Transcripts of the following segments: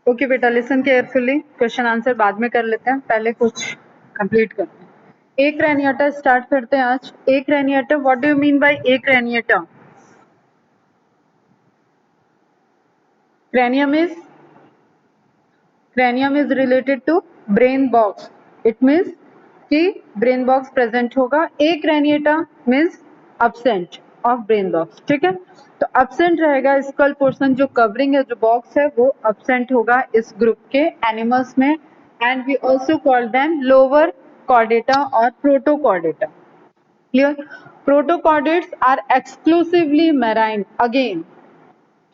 Okay बेटा, listen carefully, question answer बाद में कर लेते हैं, पहले कुछ कंप्लीट करते हैं। एक रेनिएटा स्टार्ट करते हैं आज। Acraniata, what do you mean by acraniata? cranium is related to brain box. It means कि ब्रेन बॉक्स प्रेजेंट होगा। Acraniata means absent of brain box, ठीक है। तो absent रहेगा स्कल पोर्शन, जो कवरिंग है, जो box है, वो absent होगा इस ग्रुप के एनिमल्स में। And we also call them lower chordata और protochordata. Clear? Protochordates are exclusively marine again,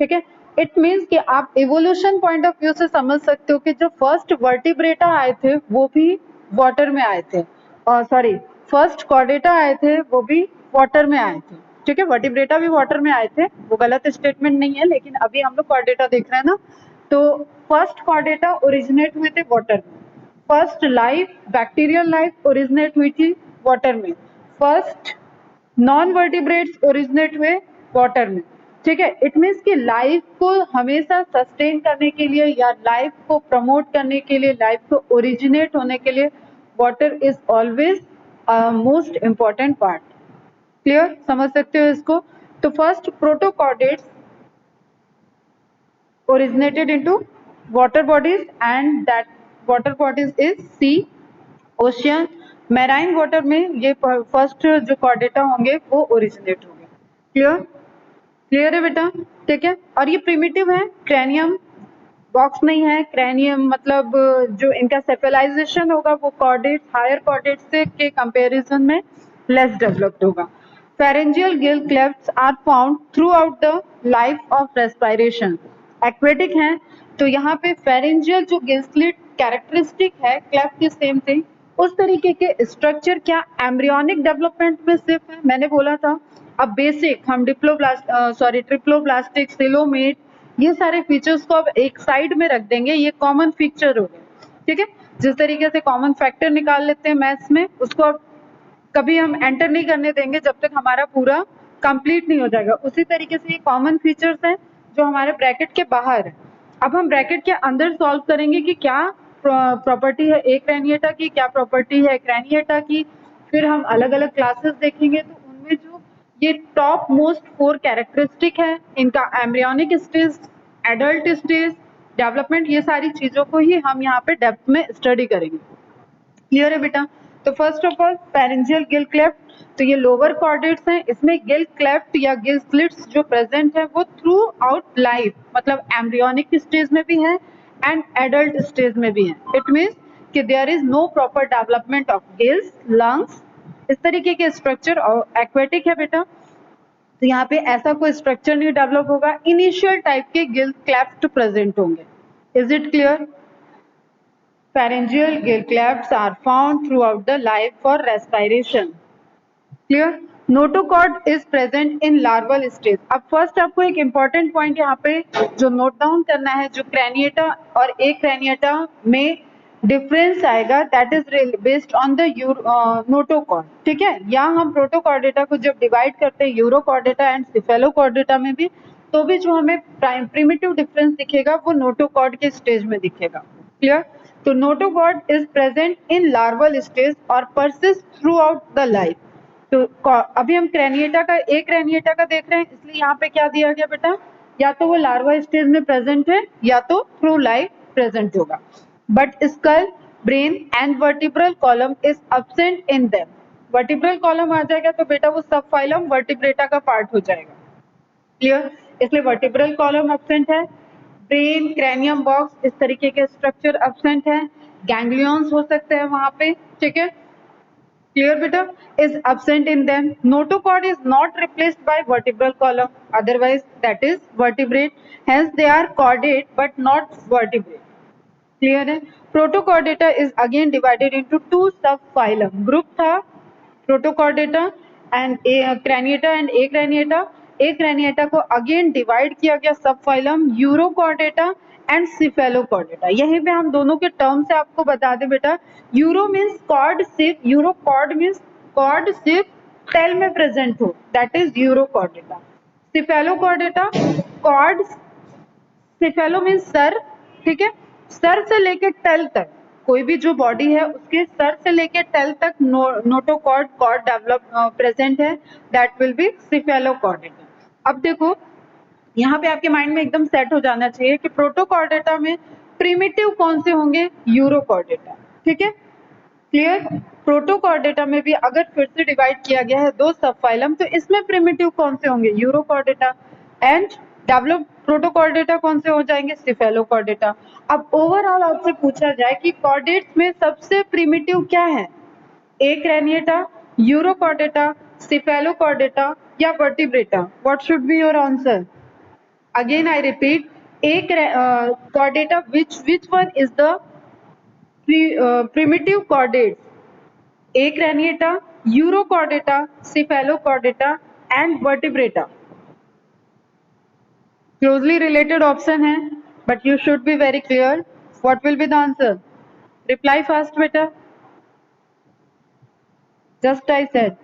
ठीक है। इट मीन्स कि आप इवोल्यूशन पॉइंट ऑफ व्यू से समझ सकते हो कि जो फर्स्ट वर्टिब्रेटा आए थे वो भी वाटर में आए थे, और सॉरी, फर्स्ट कॉर्डेटा आए थे वो भी वाटर में आए थे, ठीक है। वर्टिब्रेटा भी वाटर में आए थे, वो गलत स्टेटमेंट नहीं है, लेकिन अभी हम लोग कॉर्डेटा देख रहे हैं ना। तो फर्स्ट कॉर्डेटा ओरिजिनेट हुए थे वाटर में। First life, bacterial life originate हुई थी वाटर में। फर्स्ट नॉन वर्टिब्रेट्स ओरिजिनेट हुए वाटर में, ठीक है। इट मीन्स कि लाइफ को हमेशा सस्टेन करने के लिए या लाइफ को प्रमोट करने के लिए, लाइफ को ओरिजिनेट होने के लिए water is always most important part. Clear? समझ सकते हो इसको? तो first protochordates originated into water bodies, and that water bodies is sea, ocean, marine water में ये फर्स्ट जो कॉर्डेटा होंगे वो ओरिजिनेट होंगे। क्लियर? क्लियर है बेटा? ठीक है। और ये प्रिमिटिव है, क्रैनियम बॉक्स नहीं है। क्रैनियम मतलब जो इनका सेफलाइजेशन होगा वो कॉर्डेट, हायर कॉर्डेट से के कंपैरिजन में लेस डेवलप्ड होगा। Pharyngeal gill clefts are found throughout the life of respiration. Aquatic हैं, तो यहाँ पे फेरेंजियल जो गिल स्लिट कैरेक्टरिस्टिक है क्लेफ्ट की सेम थिंग, उस तरीके के स्ट्रक्चर क्या एम्ब्रियोनिक डेवलपमेंट में सिर्फ है? मैंने बोला था अब बेसिक हम ट्रिप्लोब्लास्टिक, सिलोमेट, ये सारे फीचर्स को अब एक साइड में रख देंगे, ये कॉमन फीचर हो गए, ठीक है। जिस तरीके से कॉमन फैक्टर निकाल लेते हैं मैथ्स में, उसको अब कभी हम एंटर नहीं करने देंगे जब तक हमारा पूरा कंप्लीट नहीं हो जाएगा। उसी तरीके से ये कॉमन फीचर्स हैं जो हमारे ब्रैकेट के बाहर है। अब हम ब्रैकेट के अंदर सॉल्व करेंगे कि क्या प्रॉपर्टी है एक क्रैनिएटा की, क्या प्रॉपर्टी है क्रैनिएटा की। फिर हम अलग अलग क्लासेस देखेंगे, तो उनमें जो ये टॉप मोस्ट 4 कैरेक्टरिस्टिक है, इनका embryonic stage, adult stage, development, ये सारी चीजों को ही हम यहाँ पे डेप्थ में स्टडी करेंगे। क्लियर है बेटा? तो first of all pharyngeal gill cleft, तो ये लोअर कॉर्डेट्स हैं, इसमें गिल क्लेफ्ट या गिल स्लिट्स जो प्रेजेंट है वो थ्रू आउट लाइफ, मतलब एम्ब्रियोनिक स्टेज में भी है एंड एडल्ट स्टेज में भी है। इट मीन्स कि there is no proper development of gills, lungs, इस तरीके के स्ट्रक्चर। और एक्वेटिक है बेटा, तो यहाँ पे ऐसा कोई स्ट्रक्चर नहीं डेवलप होगा। इनिशियल टाइप के गिल क्लेफ्ट प्रेजेंट होंगे। Is it clear? Pharyngeal gill clefts are found throughout the life for respiration. Clear? Notochord is present in larval stage. अब फर्स्ट आपको एक इम्पॉर्टेंट पॉइंट यहाँ पे जो नोट डाउन करना है, जो क्रैनिएटा और एक क्रैनिएटा में डिफरेंस आएगा, that is based on the notochord, ठीक है। यहाँ हम प्रोटोकॉर्डेटा को जब डिवाइड करते हैं यूरोकॉर्डेटा एंड सिफेलोकॉर्डेटा में भी, तो भी जो हमें प्रिमिटिव डिफरेंस दिखेगा वो नोटोकॉर्ड के स्टेज में दिखेगा। क्लियर? तो notochord is present in larval stage और persist throughout the life. तो अभी हम क्रैनिएटा का, एक क्रैनिएटा का देख रहे हैं, इसलिए यहाँ पे क्या दिया गया बेटा, या तो वो लार्वा स्टेज में प्रेजेंट है या तो थ्रू लाइफ प्रेजेंट होगा। But skull, brain and vertebral column is absent in them. Vertebral column आ जाएगा तो बेटा वो सब फाइलम वर्टिब्रेटा का पार्ट हो जाएगा। क्लियर? इसलिए वर्टिब्रल कॉलम एब्सेंट है, ब्रेन, क्रैनियम बॉक्स, इस तरीके के स्ट्रक्चर एब्सेंट है, गैंग्लियंस हो सकते हैं वहां पे, ठीक है। Clear beta? Is absent in them. Notochord is not replaced by vertebral column, otherwise that is vertebrate, hence they are chordate but not vertebrate. Clear है? Protochordata is again divided into 2 subphylum. Group था Protochordata and Craniata and Acraniata. Acraniata को again divide किया गया subphylum Urochordata and cephalochordata. यहीं पे हम दोनों के टर्म से आपको बता दें बेटा, uro means cord sip, urochord means cord sip tail में प्रेजेंट हो, that is urochordata. Cephalochordata, cord, cephalo means sir, ठीक है, सर से लेके टेल तक कोई भी जो बॉडी है उसके सर से लेके टेल तक नोटोकॉर्ड कॉर्ड डेवलप प्रेजेंट है, दैट विल बी सिफेलोकॉर्डेटा। अब देखो यहाँ पे आपके माइंड में एकदम सेट हो जाना चाहिए कि प्रोटोकॉर्डेटा में प्रिमिटिव कौन से होंगे, यूरोकॉर्डेटा। ठीक है, क्लियर। प्रोटोकॉर्डेटा में भी अगर फिर से डिवाइड किया गया है दो सब फाइलम, तो इसमें प्रिमिटिव कौन से होंगे, यूरोकॉर्डेटा, एंड डेवलप प्रोटोकॉर्डेटा कौन से हो जाएंगे, सिफेलोकॉर्डेटा। अब ओवरऑल आपसे पूछा जाए कि कॉर्डेट्स में सबसे प्रिमिटिव क्या है, एक्रैनिएटा, यूरोकॉर्डेटा, सिफेलोकॉर्डेटा या vertebrata, what should be your answer? Again I repeat, chordata, which one is the primitive chordates? Acraniata, Urochordata, Cephalochordata and Vertebrata. Closely related option है, but you should be very clear. What will be the answer? Reply fast, beta. Just I said.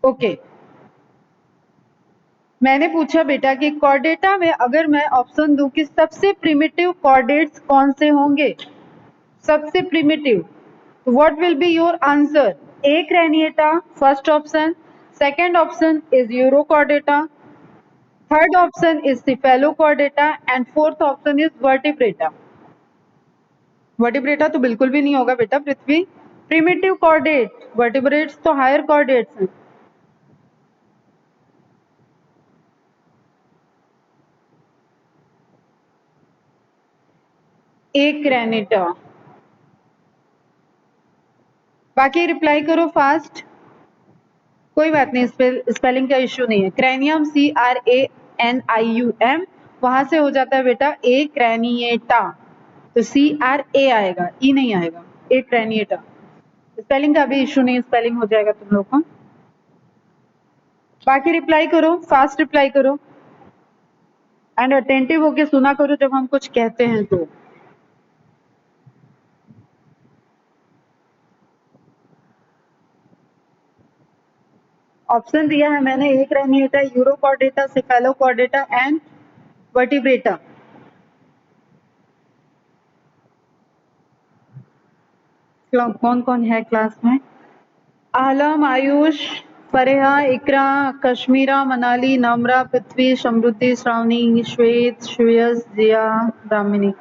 Okay. मैंने पूछा बेटा कि Chordata में अगर मैं option दूं कि सबसे प्रिमिटिव कॉर्डेट्स कौन से होंगे, सबसे primitive, what will be your answer? Acraniata first option, second option is urochordata, third option is cephalochordata and fourth option is vertebrata. Vertebrata तो बिल्कुल भी नहीं होगा बेटा पृथ्वी, प्रिमिटिव कॉर्डेट, वर्टिब्रेट्स तो हायर कॉर्डेट्स हैं। एक्रैनिटा, बाकी रिप्लाई करो फास्ट, कोई बात नहीं, स्पेलिंग का इश्यू नहीं है। क्रैनियम CRANIUM, वहां से हो जाता है बेटा ए क्रैनिएटा, तो CRA आएगा, ई नहीं आएगा, ए क्रैनिएटा। स्पेलिंग का भी इश्यू नहीं, स्पेलिंग हो जाएगा तुम लोग को। बाकी रिप्लाई करो, फास्ट रिप्लाई करो एंड अटेंटिव होके सुना करो जब हम कुछ कहते हैं तो। ऑप्शन दिया है मैंने, एक्रैनिएटा, यूरोकॉर्डेटा, सिफेलोकॉर्डेटा एंड वर्टिब्रेटा। कौन कौन है क्लास में? आलम, आयुष, फरेहा, इकरा, कश्मीरा, मनाली, नम्रा, पृथ्वी, समृद्धि, श्रावणी, श्वेत, श्रेयस, जिया, ब्राह्मणी।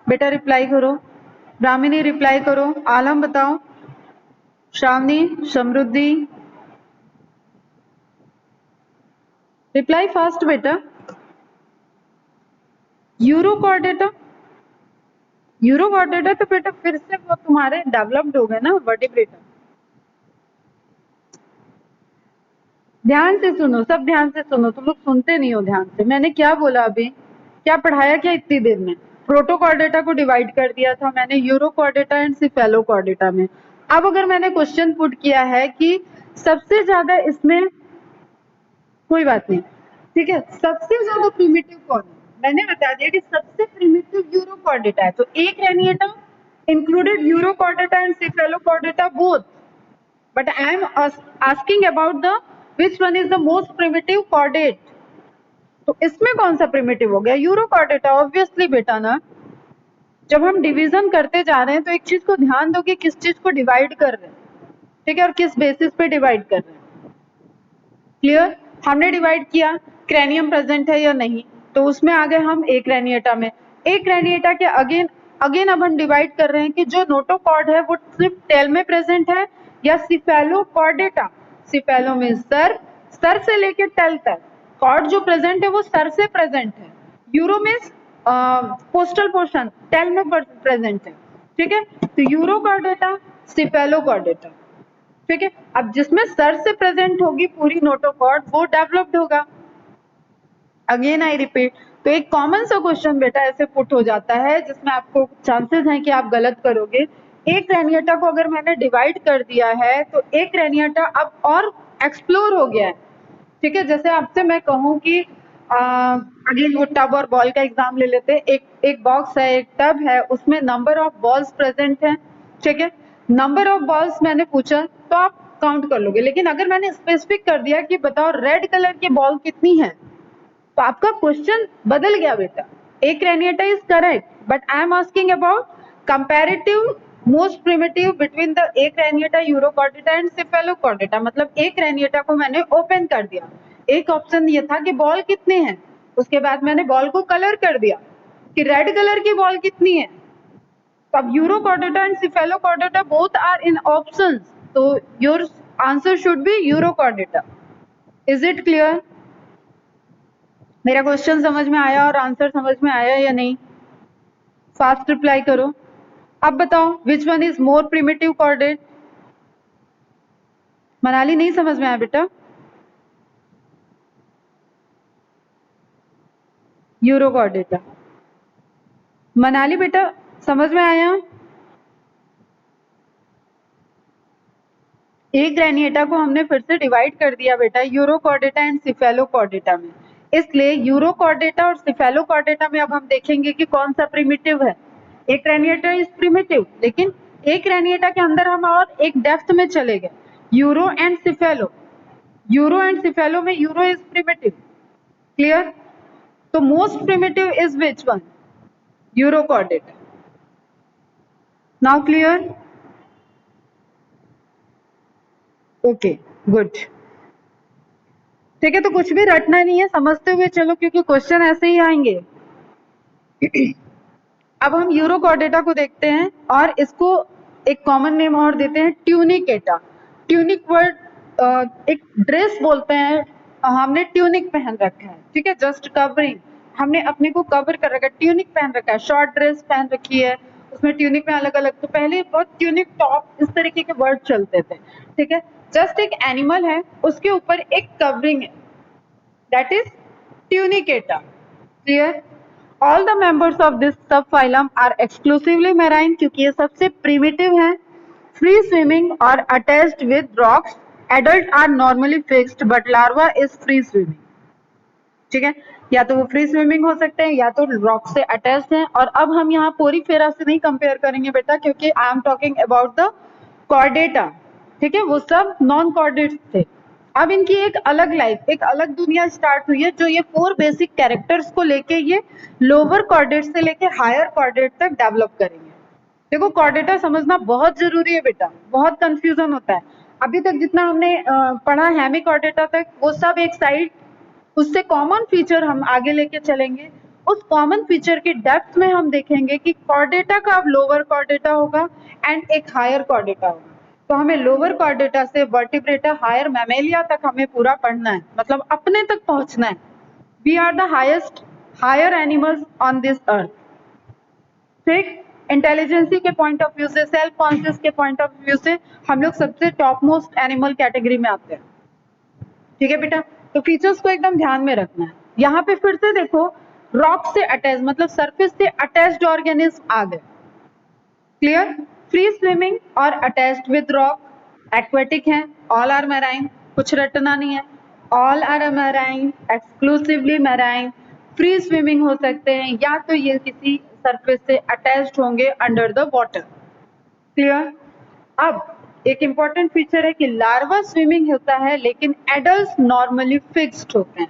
बेटा रिप्लाई करो, ब्राह्मणी रिप्लाई करो, आलम बताओ, श्रावणी, समृद्धि, रिप्लाई फास्ट बेटा। यूरोकॉर्डेटा, यूरोकॉर्डेटा तो बेटा फिर से वो तुम्हारे डेवलप्ड हो गए ना, वर्टिब्रेटा। ध्यान से सुनो, सब ध्यान से सुनो, तुम लोग सुनते नहीं हो ध्यान से। मैंने क्या बोला अभी, क्या पढ़ाया क्या इतनी देर में? प्रोटोकॉर्डेटा को डिवाइड कर दिया था मैंने यूरोकॉर्डेटा एंड सिफेलोकॉर्डेटा में। अब अगर मैंने क्वेश्चन पुट किया है कि सबसे ज्यादा इसमें, कोई बात नहीं, ठीक है, सबसे ज्यादा प्रिमिटिव कौन है, मैंने बता दिया कि सबसे प्रिमिटिव यूरोकॉर्डेटा है, तो acraniata included urochordata and cephalochordata both, but I am asking about the which one is the most primitive chordate. तो इसमें कौन सा प्रिमिटिव हो गया, यूरोकॉर्डेटा ऑब्वियसली बेटा ना। जब हम डिवीजन करते जा रहे हैं तो एक चीज को ध्यान दो कि किस चीज को डिवाइड कर रहे हैं, ठीक है, और किस बेसिस पे डिवाइड कर रहे हैं। क्लियर? हमने डिवाइड किया क्रैनियम प्रेजेंट है या नहीं, तो उसमें आ गए हम एक्रैनिएटा में। एक्रैनिएटा के अगेन अब हम डिवाइड कर रहे हैं कि जो नोटोकॉर्ड है वो सिर्फ टेल में प्रेजेंट है या सिफेलोकॉर्डेटा, सिफेलो में सर, सर से लेके टेल तक कॉर्ड जो प्रेजेंट है वो सर से प्रेजेंट है, यूरो में पोस्टल पोर्शन, टेल में प्रेजेंट है, ठीक है, तो यूरोकॉर्डेटा, सिफेलोकॉर्डेटा, ठीक है। अब जिसमें सर से प्रेजेंट होगी पूरी नोटोकॉर्ड वो डेवलप्ड होगा। अगेन आई रिपीट, तो एक कॉमन सा क्वेश्चन बेटा ऐसे पुट हो जाता है जिसमें आपको चांसेस हैं कि आप गलत करोगे। एक्रैनिएटा को अगर मैंने डिवाइड कर दिया है तो एक्रैनिएटा अब और एक्सप्लोर हो गया है, ठीक है। जैसे आपसे मैं कहूँ कि अगेन वो टब और बॉल का एग्जाम ले लेते हैं, एक बॉक्स है, एक टब है, उसमें नंबर ऑफ बॉल्स प्रेजेंट है, ठीक है, नंबर ऑफ बॉल्स मैंने पूछा तो आप काउंट कर लोगे, लेकिन अगर मैंने स्पेसिफिक कर दिया कि बताओ रेड कलर की बॉल कितनी है, तो आपका क्वेश्चन बदल गया बेटा. Acraniata is correct, but I am asking about comparative most primitive between the Acraniata, Urochordata and Cephalochordata. मतलब Acraniata को मैंने ओपन कर दिया. एक ऑप्शन ये था कि बॉल कितने हैं, उसके बाद मैंने बॉल को कलर कर दिया कि रेड कलर की बॉल कितनी है. अब Urochordata and Cephalochordata both are in options, so your answer should be Urochordata. Is it clear? मेरा क्वेश्चन समझ में आया और आंसर समझ में आया या नहीं? फास्ट रिप्लाई करो. अब बताओ विच one is more primitive chordate. Manali नहीं समझ में आया बेटा? यूरोकॉर्डेटा. मनाली बेटा समझ में आया? एक ग्रेनिएटा को हमने फिर से डिवाइड कर दिया बेटा यूरोकॉर्डेटा एंड सिफेलोकॉर्डेटा में. इसलिए यूरोकॉर्डेटा और सिफेलोकॉर्डेटा में अब हम देखेंगे कि कौन सा प्रिमिटिव है. एक ग्रेनिएटा इज प्रिमिटिव, लेकिन एक ग्रेनिएटा के अंदर हम और एक डेप्थ में चले गए. Euro and cephalo. Euro and cephalo में यूरो इज प्रिमिटिव. क्लियर? तो most primitive is which one? Urochordata. Now clear? Okay good. ठीक है, तो कुछ भी रटना नहीं है, समझते हुए चलो क्योंकि क्वेश्चन ऐसे ही आएंगे. अब हम यूरोकॉर्डेटा को देखते हैं और इसको एक कॉमन नेम और देते हैं ट्यूनिकेटा. ट्यूनिक वर्ड एक ड्रेस बोलते हैं. हमने ट्यूनिक पहन रखा है, ठीक है, जस्ट कवरिंग. हमने अपने को कवर कर रखा है, ट्यूनिक पहन रखा है, शॉर्ट ड्रेस पहन रखी है, उसमें ट्यूनिक में अलग अलग. तो पहले बहुत ट्यूनिक टॉप इस तरीके के वर्ड चलते थे, ठीक है. जस्ट एक एनिमल है, उसके ऊपर एक कवरिंग है, that is tunicata. Clear? All the members of this subphylum are exclusively marine क्योंकि ये सबसे primitive है. Free swimming or attached with rocks. Adult are normally fixed but larva is free swimming. ठीक है, या तो वो फ्री स्विमिंग हो सकते हैं या तो रॉक से अटैच्ड हैं. और अब हम यहाँ पोरीफेरा से नहीं कंपेयर करेंगे बेटा क्योंकि I am talking about the Chordata. ठीक है, वो सब नॉन कॉर्डेट्स थे. अब इनकी एक अलग लाइफ, एक अलग दुनिया स्टार्ट हुई है जो ये 4 बेसिक कैरेक्टर्स को लेके ये लोअर कॉर्डेट से लेके हायर कॉर्डेट तक डेवलप करेंगे. देखो कॉर्डेटा समझना बहुत जरूरी है बेटा, बहुत कंफ्यूजन होता है. अभी तक जितना हमने पढ़ा हेमिकॉर्डेटा तक वो सब एक साइड, उससे कॉमन फीचर हम आगे लेके चलेंगे. उस कॉमन फीचर के डेप्थ में हम देखेंगे कि कॉर्डेटा का अब लोअर कॉर्डेटा होगा एंड एक हायर कॉर्डेटा होगा. तो हमें लोअर कॉर्डेटा से वर्टिब्रेटा हायर मैमेलिया तक हमें पूरा पढ़ना है, मतलब अपने तक पहुंचना है. We are the highest higher animals on this earth. ठीक, इंटेलिजेंसी के पॉइंट ऑफ व्यू से, सेल्फ कॉन्शियस के पॉइंट ऑफ व्यू से हम लोग सबसे टॉप मोस्ट एनिमल कैटेगरी में आते हैं. ठीक है बेटा, तो फीचर्स को एकदम ध्यान में रखना है. यहाँ पे फिर से देखो रॉक से अटैच मतलब सरफेस से अटैच्ड ऑर्गेनिज्म आ गए. क्लियर? फ्री स्विमिंग और अटैच्ड विद रॉक. एक्वेटिक हैं, ऑल आर मैराइन, कुछ रटना नहीं है. All are marine, exclusively marine. Free swimming हो सकते हैं या तो ये किसी सरफेस से अटैच्ड होंगे अंडर द वाटर. क्लियर? अब एक इंपॉर्टेंट फीचर है कि लार्वा स्विमिंग होता है लेकिन एडल्ट नॉर्मली फिक्स्ड होते हैं.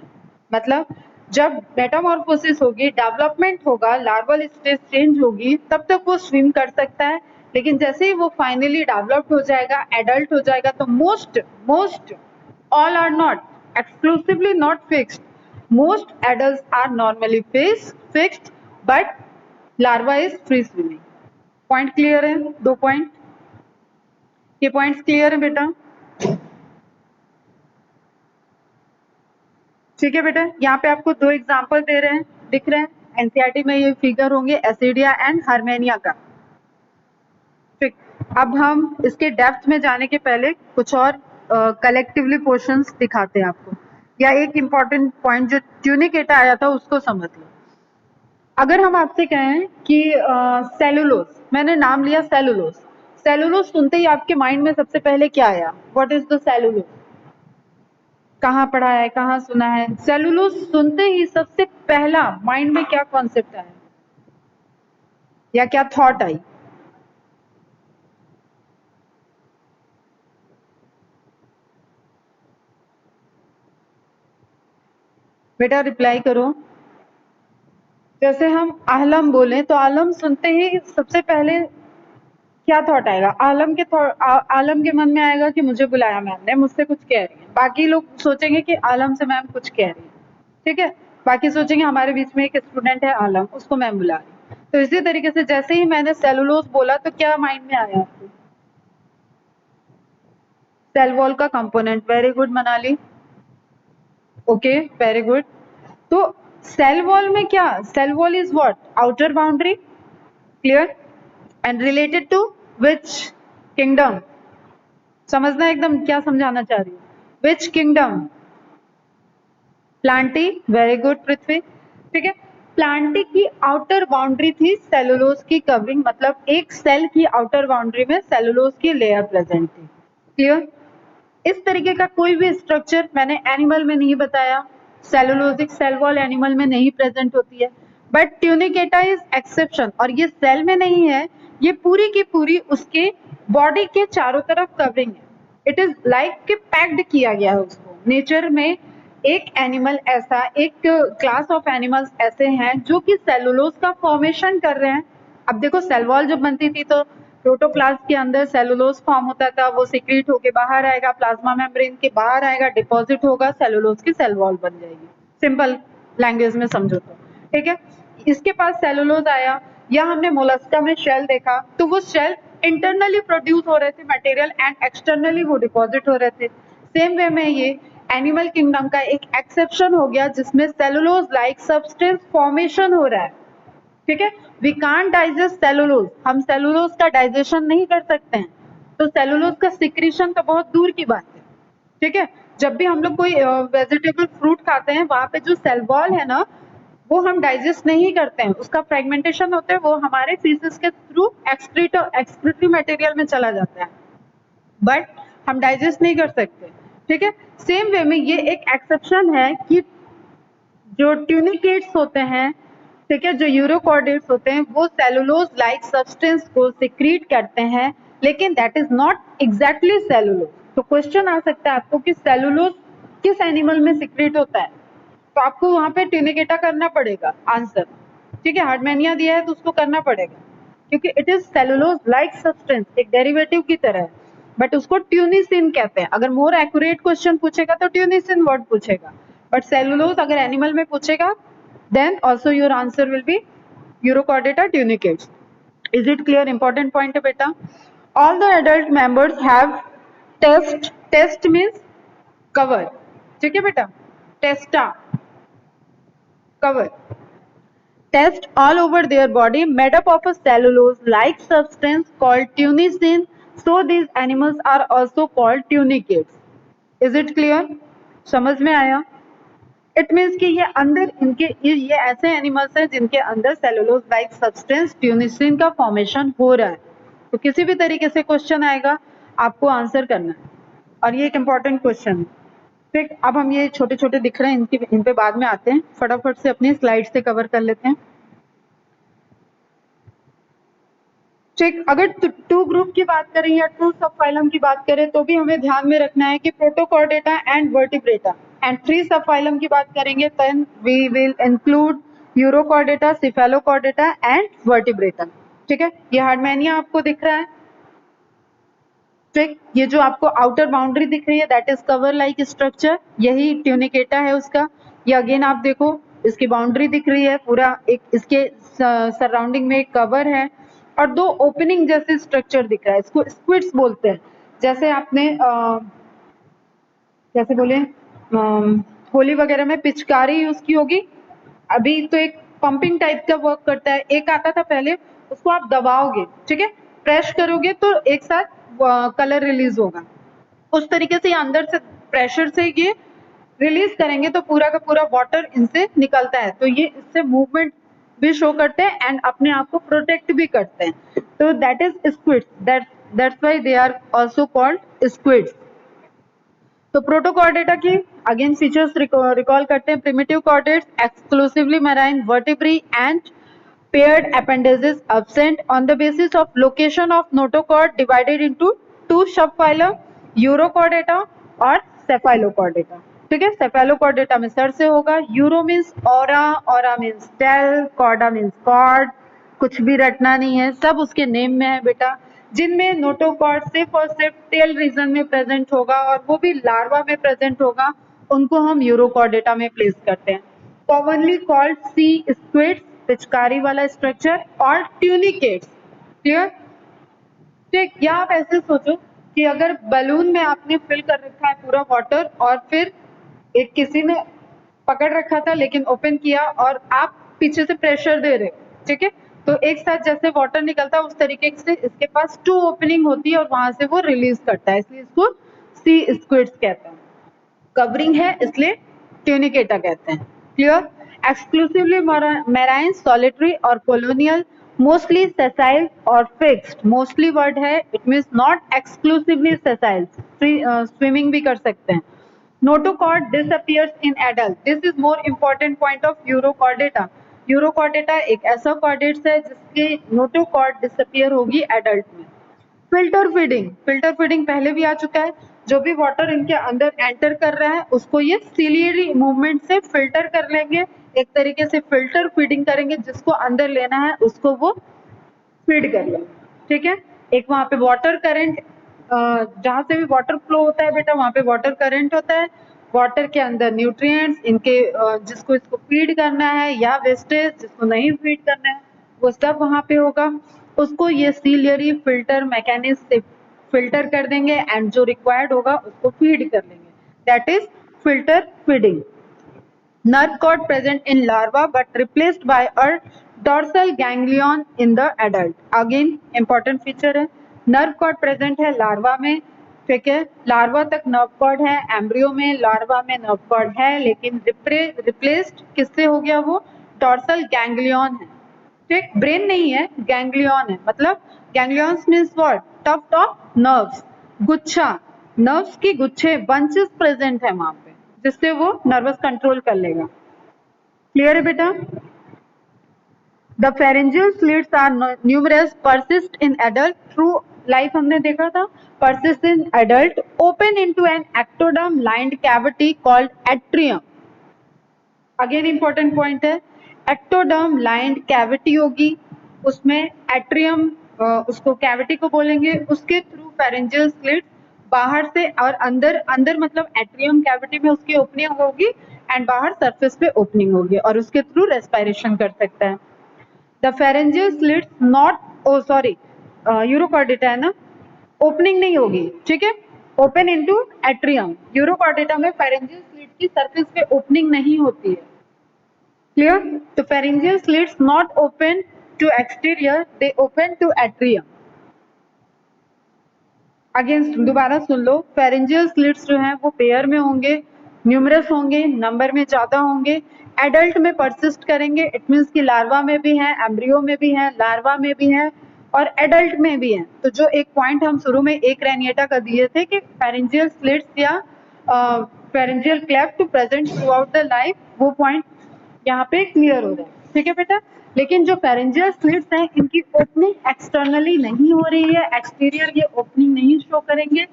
मतलब जब मेटामॉर्फोसिस होगी, डेवलपमेंट होगा, लार्वल स्टेज चेंज होगी, तब तक वो स्विम कर सकता है. लेकिन जैसे ही वो फाइनली डेवलप्ड हो जाएगा, एडल्ट हो जाएगा, तो most all are not exclusively not fixed. Most adults are normally fixed but larva is free swimming. Point clear है? 2 पॉइंट, ये पॉइंट्स क्लियर है बेटा? ठीक है बेटा, यहाँ पे आपको 2 एग्जांपल दे रहे हैं, दिख रहे हैं एनसीईआरटी में. ये फिगर होंगे एसिडिया एंड हार्मेनिया का. ठीक, अब हम इसके डेप्थ में जाने के पहले कुछ और कलेक्टिवली पोर्शंस दिखाते हैं आपको, या एक इंपॉर्टेंट पॉइंट जो ट्यूनिकेटा आया था उसको समझ लो. अगर हम आपसे कहें कि सेलुलोज, मैंने नाम लिया सेलुलोज. सेलुलोज सुनते ही आपके माइंड में सबसे पहले क्या आया? What is the cellulose? कहाँ पढ़ा है, कहाँ सुना है? सेलुलोज सुनते ही सबसे पहला माइंड में क्या कॉन्सेप्ट आया या क्या थॉट आई? बेटा रिप्लाई करो। जैसे हम आलम बोले तो आलम सुनते ही सबसे पहले क्या थॉट आएगा? आलम के मन में आएगा कि मुझे बुलाया मैम ने, मुझसे कुछ कह रही है। बाकी लोग सोचेंगे कि आलम से मैम कुछ कह रही है, ठीक है। बाकी सोचेंगे हमारे बीच में एक स्टूडेंट है आलम, उसको मैम बुला रही है। तो इसी तरीके से जैसे ही मैंने सेलुलोज बोला तो क्या माइंड में आया आपको? सेल वॉल का component. Very good Manali, okay very good. तो सेल वॉल में क्या, cell wall is what? Outer boundary, clear, and related to which kingdom? समझना एकदम क्या समझाना चाह रही हूँ। Which kingdom? Plantae, very good Prithvi, ठीक है। प्लांटी की आउटर बाउंड्री थी सेलुलोज की कवरिंग, मतलब एक सेल की आउटर बाउंड्री में सेलुलोज की लेयर प्रेजेंट थी, क्लियर। इस तरीके का कोई भी स्ट्रक्चर मैंने एनिमल में नहीं बताया, सेलुलोजिक सेल वॉल एनिमल में नहीं प्रेजेंट होती है, बट ट्यूनिकेटा इज एक्सेप्शन। और ये सेल में नहीं है, ये पूरी की पूरी उसके बॉडी के चारों तरफ कवरिंग है। इट इज लाइक कि पैक्ड किया गया है उसको। नेचर में एक एनिमल ऐसा, एक क्लास ऑफ एनिमल्स ऐसे हैं जो कि सेलुलोज का फॉर्मेशन कर रहे हैं। अब देखो सेल वॉल जब बनती थी तो प्रोटोप्लाज्म के अंदर सेलुलोज फॉर्म होता था, वो सीक्रेट होके बाहर आएगा, प्लाज्मा मेम्ब्रेन के बाहर आएगा, डिपॉजिट होगा, सेलुलोज की सेल वॉल बन जाएगी। सिंपल लैंग्वेज में समझो तो, ठीक है। इसके पास सेलुलोज आया, या हमने मोलस्का में शेल देखा, तो वो शेल इंटरनली प्रोड्यूस हो रहे थे मटेरियल एंड एक्सटर्नली वो डिपॉजिट हो रहे थे। सेम वे में ये एनिमल किंगडम का एक एक्सेप्शन हो गया जिसमें सेलुलोज लाइक सब्सटेंस फॉर्मेशन हो रहा है, ठीक है। वी कांट डाइजेस्ट सेलुलोज, हम सेलुलोज का डाइजेशन नहीं कर सकते हैं, तो सेलुलोज का सिक्रीशन तो बहुत दूर की बात है, ठीक है। जब भी हम लोग कोई वेजिटेबल फ्रूट खाते हैं, वहां पे जो सेल वॉल है ना, वो हम डाइजेस्ट नहीं करते हैं, उसका फ्रेगमेंटेशन होता है, वो हमारे फीसिस के थ्रू एक्सक्रीटरी मटेरियल में चला जाता है, बट हम डाइजेस्ट नहीं कर सकते, ठीक है। सेम वे में ये एक एक्सेप्शन है कि जो ट्यूनिकेट्स होते हैं, ठीक है, जो यूरोकॉर्डेट्स होते हैं, वो सेलुलोज लाइक सब्सटेंस को सिक्रीट करते हैं, लेकिन that is not exactly cellulose. तो क्वेश्चन आ सकता है आपको कि सेलुलोज किस एनिमल में सिक्रीट होता है, तो आपको वहां पे ट्यूनिकेटा करना पड़ेगा आंसर, ठीक है। हार्डमैनिया दिया है तो उसको करना पड़ेगा, क्योंकि it is cellulose like substance, एक डेरिवेटिव की तरह है, बट उसको ट्यूनिसिन कहते हैं। अगर मोर एक्यूरेट क्वेश्चन पूछेगा तो ट्यूनिसिन वर्ड पूछेगा, बट सेलुलोज अगर एनिमल में पूछेगा then also your answer will be Urochordata tunicates. Is it clear? Important point है बेटा। All the adult members have test means cover, ठीक है बेटा, testa, cover, test all over their body made up of a cellulose like substance called tunisin, so these animals are also called tunicates. Is it clear? समझ में आया? It means कि ये अंदर इनके ये ऐसे एनिमल्स हैं जिनके अंदर सेलुलोज लाइक सब्सटेंस ट्यूनिसिन का फॉर्मेशन हो रहा है। तो किसी भी तरीके से क्वेश्चन आएगा आपको आंसर करना है, और ये एक इम्पॉर्टेंट क्वेश्चन है, ठीक। अब हम ये छोटे छोटे दिख रहे हैं, इन पे बाद में आते हैं, फटाफट से अपनी स्लाइड से कवर कर लेते हैं, ठीक। अगर टू ग्रुप की बात करें या टू सब फाइलम की बात करें तो भी हमें ध्यान में रखना है कि protochordata and vertebrata, and three subphylum की बात करेंगे then we will include urochordata, cephalochordata and vertebrata, ठीक है। ये हार्डमैनिया आपको दिख रहा है, ठीक। ये जो आपको आउटर बाउंड्री दिख रही है that is cover like structure, यही ट्यूनिकेटा है उसका। ये अगेन आप देखो इसकी बाउंड्री दिख रही है, पूरा एक इसके सराउंडिंग में एक कवर है और दो ओपनिंग जैसे स्ट्रक्चर दिख रहा है, इसको स्क्विड्स बोलते हैं। जैसे आपने जैसे बोले होली वगैरह में पिचकारी यूज की होगी, अभी तो एक पंपिंग टाइप का वर्क करता है, एक आता था पहले, उसको आप दबाओगे, ठीक है, प्रेस करोगे तो एक साथ कलर रिलीज होगा, उस तरीके से अंदर से प्रेशर से ये रिलीज करेंगे तो पूरा का पूरा वाटर इनसे निकलता है, तो ये इससे मूवमेंट भी शो करते हैं एंड अपने आप को प्रोटेक्ट भी करते हैं, तो that is squids, that's why they are also called squids. तो प्रोटोकॉर्डेटा की अगेन फीचर्स रिकॉल करते हैं, primitive chordates, exclusively marine vertebrae and paired appendages absent on the basis of location of notochord, divided into two subphylum, Urochordata और Cephalochordata, ठीक है। Cephalochordata में सर से होगा। Uro means oura, oura means tail, chorda means cord, कुछ भी रटना नहीं है, सब उसके नेम में है बेटा। जिनमें नोटोकॉर्ड सिर्फ और सिर्फ टेल रीजन में प्रेजेंट होगा और वो भी लार्वा में प्रेजेंट होगा, उनको हम यूरोकॉर्डेटा में प्लेस करते हैं। कॉमनली कॉल्ड सी स्क्विड्स, पिचकारी वाला स्ट्रक्चर, और ट्यूनिकेट्स। क्लियर? ठीक। या आप ऐसे सोचो कि अगर बलून में आपने फिल कर रखा है पूरा वाटर और फिर एक किसी ने पकड़ रखा था लेकिन ओपन किया और आप पीछे से प्रेशर दे रहे हो, ठीक है, तो एक साथ जैसे वाटर निकलता है उस तरीके से इसके पास 2 ओपनिंग होती है और वहां से वो रिलीज करता है, इसलिए इसको सी स्क्विड्स कहते हैं। कवरिंग है इसलिए ट्यूनिकेटा कहते हैं। क्लियर? एक्सक्लूसिवली मैराइन, सॉलिटरी और कॉलोनियल, मोस्टली सेसाइल और फिक्स्ड। मोस्टली वर्ड है, it means not exclusively sessile, swimming भी कर सकते हैं। Notochord disappears in adult. This is more important point of urochordata. Urochordata एक ऐसा कॉर्डेट्स है जिसकी नोटोकॉर्ड डिसअपियर होगी एडल्ट में। फिल्टर फीडिंग, फिल्टर फीडिंग पहले भी आ चुका है। जो भी वाटर इनके अंदर एंटर कर रहा है उसको ये सीलियरी मूवमेंट से फिल्टर कर लेंगे, एक तरीके से फिल्टर फीडिंग करेंगे, जिसको अंदर लेना है उसको वो फीड कर लेंगे। ठीक है। एक वहां पे वाटर करंट, जहां से भी वाटर फ्लो होता है बेटा वहां पे वाटर करंट होता है। वाटर के अंदर न्यूट्रिएंट्स इनके जिसको इसको फीड करना है या वेस्टेज जिसको नहीं फीड करना है वो सब वहां पे होगा। उसको ये सीलियरी फिल्टर मैकेनिज्म से फिल्टर कर देंगे एंड जो रिक्वायर्ड होगा उसको फीड कर लेंगे, that is filter feeding. Nerve cord present in larva but replaced by a dorsal ganglion in the adult. Again important feature है, nerve cord present है larva में, ठीक है, larva तक nerve cord है, embryo में larva में nerve cord है, लेकिन replaced किससे हो गया, वो dorsal ganglion है। ठीक, brain नहीं है, ganglion है, मतलब ganglions means what? Tuft of nerves, गुच्छा, nerves की गुच्छे bunches present है वहां पे, जिससे वो नर्वस कंट्रोल कर लेगा। क्लियर है बेटा? The pharyngeal slits are numerous, persist in adult throughout, हमने देखा था, persist in adult, open into an ectoderm lined cavity called atrium. Again important point है, एक्टोडर्म लाइंड कैविटी होगी, उसमें एट्रियम उसको कैविटी को बोलेंगे, उसके थ्रू फेरेंजियल स्लिट्स बाहर से और अंदर, अंदर मतलब एट्रियम कैविटी में उसकी ओपनिंग होगी एंड बाहर सरफेस पे ओपनिंग होगी और उसके थ्रू रेस्पिरेशन कर सकता है। The pharyngeal slits not, oh sorry urochordata है ना, ओपनिंग नहीं होगी, ठीक है, ओपन इनटू एट्रियम। यूरोकॉर्डेटा में फेरेंजियल स्लिट की सरफेस पे ओपनिंग नहीं होती है। क्लियर? तो pharyngeal slits not open to exterior, they open to atrium. Again दोबारा सुन लो, फेरेंजियल स्लिट्स जो हैं वो पेयर में होंगे, न्यूमरस होंगे, नंबर में ज्यादा होंगे, एडल्ट में परसिस्ट करेंगे, इट मीन्स कि लार्वा में भी है, एम्ब्रियो में भी है, लार्वा में भी है और एडल्ट में भी है। तो जो एक पॉइंट हम शुरू में एक रेनिएटा का दिए थे कि फेरेंजियल स्लिट्स या pharyngeal cleft present through out the life, वो पॉइंट यहाँ पे क्लियर हो रहा है। ठीक है बेटा? लेकिन जो फेरेंजियल स्लिट्स हैं इनकी ओपनिंग एक्सटर्नली नहीं हो रही है, एक्सटीरियर ये ओपनिंग नहीं शो करेंगे,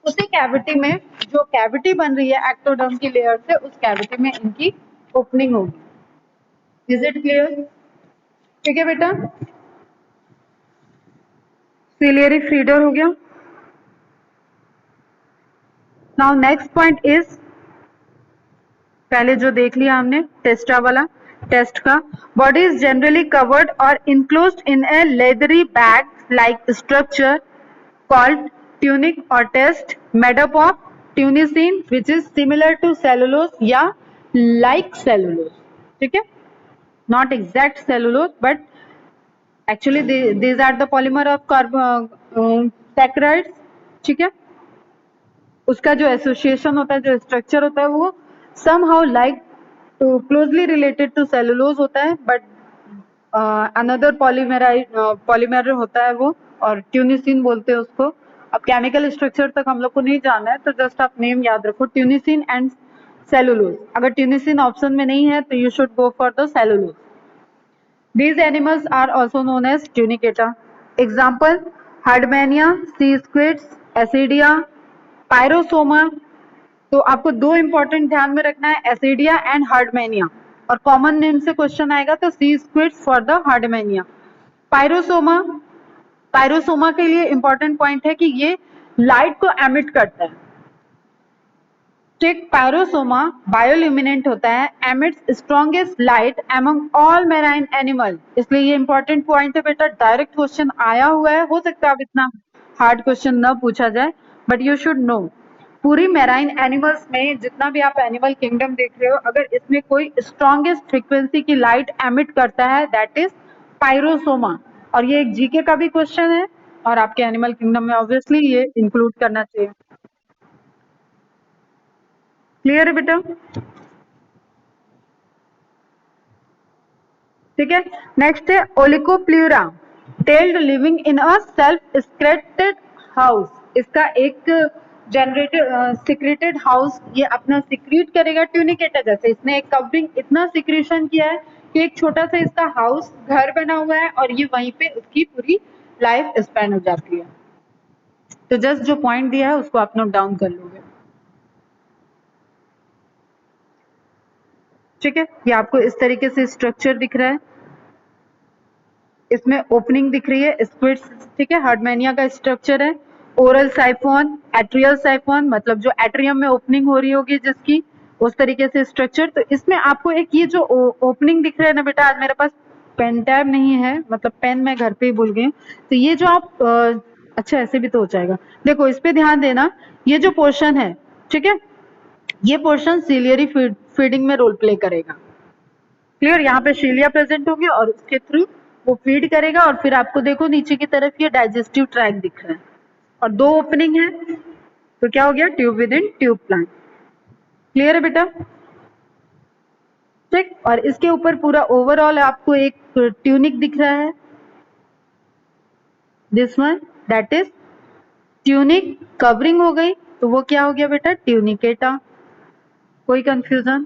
उसी कैविटी में जो कैविटी बन रही है एक्टोडर्म की लेयर से, उस कैविटी में इनकी ओपनिंग होगी। Is it clear? ठीक है बेटा? सिलियरी फीडर हो गया। नाउ नेक्स्ट पॉइंट इज, पहले जो देख लिया हमने टेस्टा वाला, टेस्ट का, बॉडी इज जनरली कवर्ड और enclosed in a leathery bag like structure called tunic और test, made up of tunicin which is similar to cellulose या लाइक सेलुलोज। ठीक है, not exact cellulose but actually these are the polymer of saccharides. ठीक है, उसका जो association होता है, जो स्ट्रक्चर होता है, वो somehow like to closely related to cellulose होता है, but another polymer होता है वो, और ट्यूनिसिन बोलते हैं उसको। अब केमिकल स्ट्रक्चर तक हम लोग को नहीं जाना है, तो जस्ट आप नेम याद रखो, ट्यूनिसिन एंड सेलुलोज। अगर ट्यूनिसिन ऑप्शन में नहीं है तो you should go for the cellulose. These animals are also known as tunicata. Example: Hardmania, sea squids, Acidia, Pyrosoma, तो आपको दो इंपॉर्टेंट ध्यान में रखना है, एसिडिया एंड हार्डमेनिया, और कॉमन नेम से क्वेश्चन आएगा तो sea squids for the herdmania. Pyrosoma, pyrosoma के लिए इंपॉर्टेंट पॉइंट है कि ये लाइट को एमिट करता है। ठीक, पायरोसोमा बायोल्यूमिनेंट होता है, emits strongest light among all marine animal, इसलिए ये इंपॉर्टेंट पॉइंट है बेटा, डायरेक्ट क्वेश्चन आया हुआ है, हो सकता है अब इतना हार्ड क्वेश्चन न पूछा जाए, बट यू शुड नो। पूरी मैराइन एनिमल्स में जितना भी आप एनिमल किंगडम देख रहे हो, अगर इसमें कोई स्ट्रॉन्गेस्ट फ्रीक्वेंसी की लाइट एमिट करता है दैट इज पायरोसोमा, और ये एक जीके का भी क्वेश्चन है और आपके एनिमल किंगडम में ऑब्वियसली ये इंक्लूड करना चाहिए। क्लियर है बेटा? ठीक है, नेक्स्ट है oikopleura, tailed living in a self secreted house. इसका एक जनरेटेड सिक्रेटेड हाउस, ये अपना सिक्रीट करेगा ट्यूनिकेटा जैसे, इसने एक कवरिंग इतना सिक्रीशन किया है कि एक छोटा सा इसका हाउस घर बना हुआ है और ये वहीं पे उसकी पूरी लाइफ स्पेंड हो जाती है। तो जस्ट जो पॉइंट दिया है उसको आप नोट डाउन कर लोगे। ठीक है, ये आपको इस तरीके से स्ट्रक्चर दिख रहा है, इसमें ओपनिंग दिख रही है स्क्विड्स, ठीक है, हार्डमेनिया का स्ट्रक्चर है, ओरल साइफोन, एट्रियल साइफोन, मतलब जो एट्रियम में ओपनिंग हो रही होगी जिसकी, उस तरीके से स्ट्रक्चर। तो इसमें आपको एक ये जो ओपनिंग दिख रहा है ना बेटा, आज मेरे पास पेन टैब नहीं है, मतलब पेन मैं घर पे ही भूल गई, तो ये जो आप अच्छा ऐसे भी तो हो जाएगा, देखो इस पे ध्यान देना, ये जो पोर्शन है, ठीक है, ये पोर्शन सीलियरी फीडिंग में रोल प्ले करेगा। क्लियर, यहाँ पे शीलिया प्रेजेंट होगी और उसके थ्रू वो फीड करेगा, और फिर आपको देखो नीचे की तरफ ये डाइजेस्टिव ट्रैक दिख रहा है और दो ओपनिंग है, तो क्या हो गया, tube within tube plant. Clear है बेटा? ठीक, और इसके ऊपर पूरा ओवरऑल आपको एक ट्यूनिक दिख रहा है, this one that is tunic, covering हो गई तो वो क्या हो गया बेटा, ट्यूनिकेटा। कोई कंफ्यूजन?